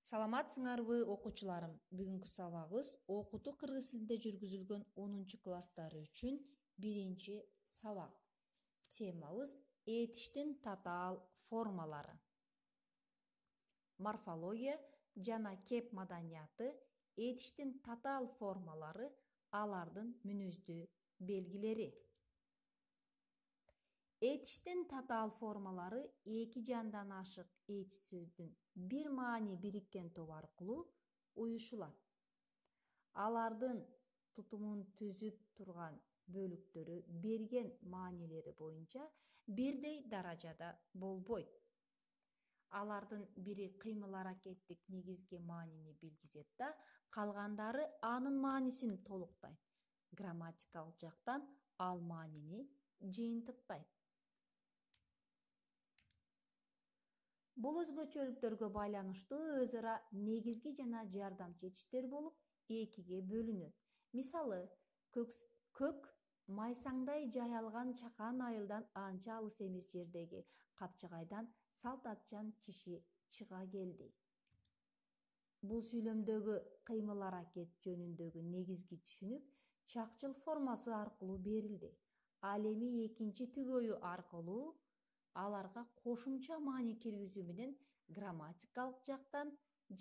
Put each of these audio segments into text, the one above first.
Саламатсыңарбы окуучуларым? Бүгүнкү сабагыбыз окутуу кыргыз тилинде жүргүзүлгөн 10 класстары үчүн 1-сабак. Темабыз этиштин татаал формалары. Морфология жана кеп маданияты этиштин татаал формалары, алардын мүнөздүү белгилери. Этиштин татаал формалары эки жандан ашык этиш сөздүн бир маани бириккен тобу аркылуу уюшулат. Алардын тутумун түзүп турган бөлүктөрү берген маанилери боюнча бирдей даражада болбойт. Алардын бири кыймыл-аракеттик негизги маанини билгизет да, калгандары анын маанисин толуктайт. Грамматикалык жактан ал маанини жыйынтыктайт. Бул өзгөчөлүктөргө байланыштуу өз ара негизги жана жардамчы этиштер болуп экиге бөлүнөт. Мисалы, көк майсаңдай жайылган чакан айылдан анча алыс эмес жердеги капчыгайдан салт атчан киши чыга келди. Бул сүйлөмдөгү кыймыл-аракет жөнүндөгү негизги түшүнүк чакчыл формасы аркылуу берилди. Ал эми экинчи түгөйү аркылуу аларга кошумча маани киргизүү менен грамматикалык жактан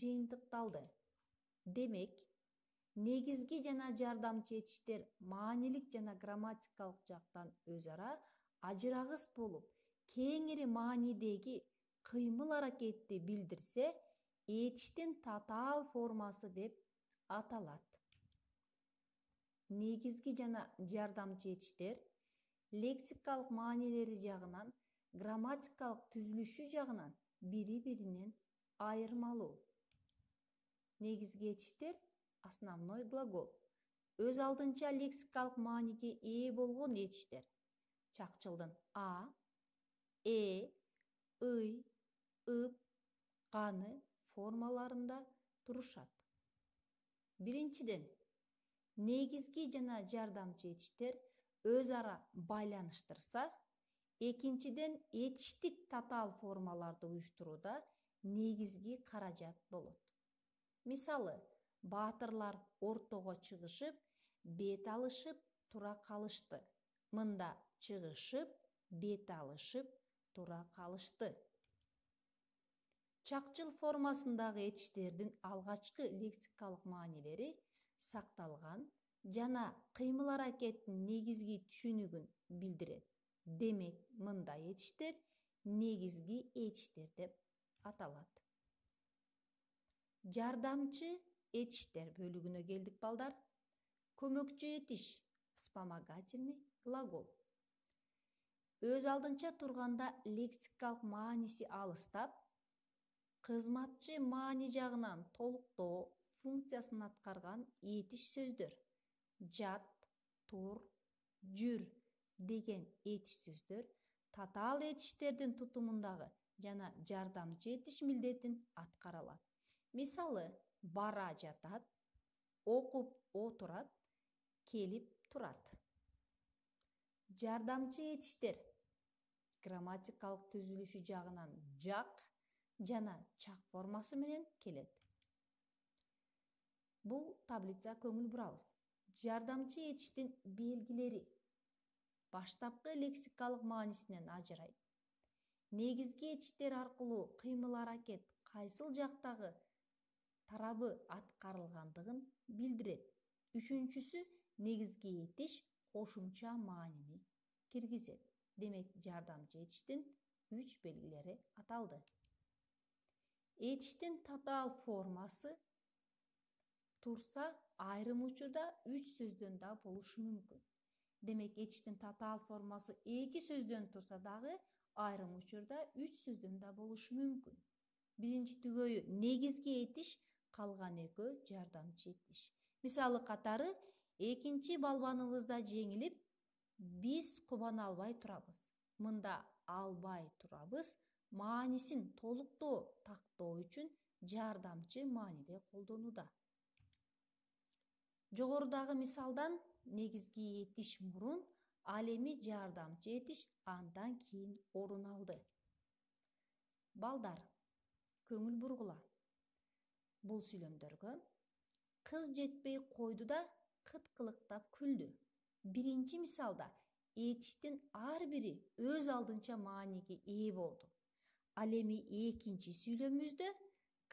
жыйынтыкталды. Демек, негизги жана жардамчы этиштер маанилик жана грамматикалык жактан өз ара ажырагыс болуп, кеңири маанидеги кыймыл-аракетти билдирсе, этиштин татаал формасы деп аталат. Негизги жана жардамчы этиштер лексикалык маанилери жагынан, грамматикалык түзүлүшү жагынан бири-биринен айырмалуу. Негизги этиштер основной глагол. Өз алдынча лексикалык мааниге ээ болгон этиштер. Чакчылдын а, э, ый, ып, каны формаларында турушат. Биринчиден, негизги жана жардамчы этиштер өз ара байланыштырса, экинчиден этиштик татаал формаларды уюштурууда негизги каражат болот. Мисалы, баатырлар ортого чыгышып, бет алышып, тура калышты. Мында чыгышып, бет алышып, тура калышты. Чакчыл формасындагы этиштердин алгачкы лексикалык маанилери сакталган жана кыймыл-аракеттин негизги түшүнүгүн билдирет. Демек, мындай этиштер негизги этиштер деп аталат. Жардамчы этиштер бөлүгүнө келдик балдар. Көмөкчү этиш, вспомогательный глагол. Өз алдынча турганда лексикалык мааниси алыстап, кызматчы маани жагынан толуктоо функциясын аткарган этиш сөздөр. Жат, тур, жүр деген этиш сөздөр татаал этиштердин тутумундагы жана жардамчы этиш милдетин аткара алат. Мисалы, бара жатат, окуп отурат, келип турат. Жардамчы этиштер грамматикалык түзүлүшү жагынан жак жана чак формасы менен келет. Бул таблица көңүл бурабыз. Жардамчы этиштин белгилери баштапкы лексикалык маанисинен ажырайт. Негизги этиштер аркылуу кыймыл-аракет кайсыл жактагы тарабы аткарылгандыгын билдирет. Үчүнчүсү, негизги этиш кошумча маанини киргизет. Демек, жардамчы этиштин 3 белгилери аталды. Этиштин татаал формасы турса, айрым учурда 3 сөздөн да болушу мүмкүн. Демек, этиштин татаал формасы 2 сөздөн турса дагы, айрым учурда 3 сөздөн да болушу мүмкүн. Биринчи түгөйү негизги этиш, калган экөө жардамчы этиш. Мисалы катары, экинчи балбаныбызда жеңилип, биз кубана албай турабыз. Мында албай турабыз маанисин толуктоо тактоо үчүн жардамчы мааниде колдонууда. Жогорудагы мисалдан негизги этиш мурун, ал эми жардамчы этиш андан кийин орун алды. Балдар, көңүл бургула. Бул сүйлөмдөргө кыз жетпей койду да кыткылыктап күлдү. Биринчи мисалда этиштин ар бири өз алдынча мааниге ээ болду. Ал эми экинчи сүйлөмүбүздө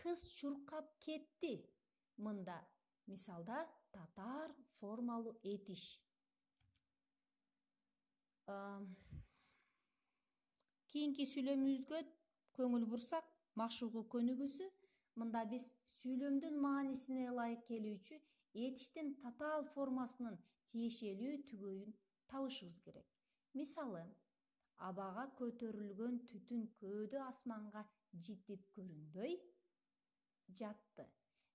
кыз чуркап кетти. Мында мисалда татаар формалуу этиш. Кийинки сүйлөмүбүзгө көңүл бурсак, машыгуу көнүгүүсү. Мында биз сүйлөмдүн маанисине ылайык келүүчү этиштин татаал формасынын тиешелүү түгөйүн табышыбыз керек. Мисалы, абага көтөрүлгөн түтүн көөдө асманга житип көрүнбөй жатты.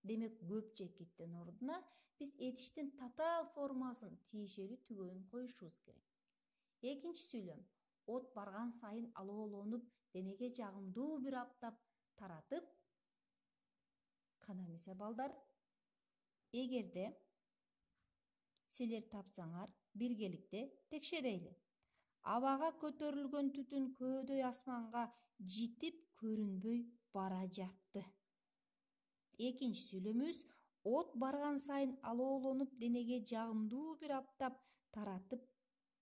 Демек, көп жекиттин ордуна биз этиштин татаал формасын тиешелүү түгөйүн коюшубуз керек. Экинчи сүйлөм. От барган сайын алоолонуп, денеге жагымдуу бир аптап таратып. Кана эмесе балдар, эгерде силер тапсаңар, биргеликте текшерели. Абага көтөрүлгөн түтүн көөдөй асманга житип көрүнбөй бара жатты. Экинчи сүйлөмүбүз от барган сайын алоолонуп, денеге жагымдуу бир аптап таратып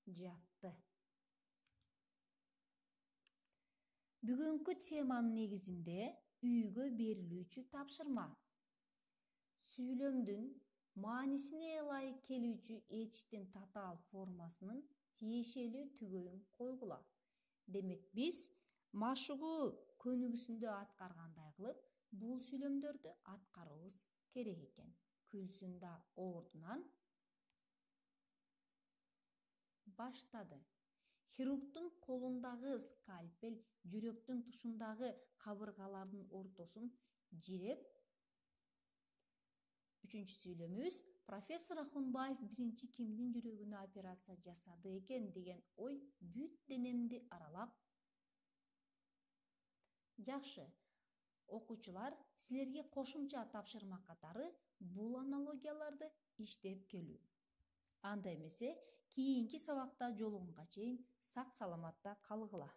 жатты. Бүгүнкү теманын негизинде үйгө берилүүчү тапшырма. Сүйлөмдүн маанисине ылайык келүүчү этиштин татаал формасынын тиешелүү түгөйүн койгула. Демек, биз машыгуу көнүгүүсүндө аткаргандай кылып, бул сүйлөмдөрдү аткарыбыз керек экен. Күлсүн да ордунан баштады. Хирургдун колундагы скальпель жүрөктүн тушундагы кабыргалардын ортосун жиреп. Үчүнчү сүйлөмүбүз. Профессор Ахунбаев биринчи кимдин жүрөгүнө операция жасады экен деген ой бүт денемди аралап. Жакшы. Окуучулар, силерге кошумча тапшырма катары бул аналогияларды иштеп келүү. Анда эмесе, кийинки сабакта жолугунга чейин сак саламатта калгыла.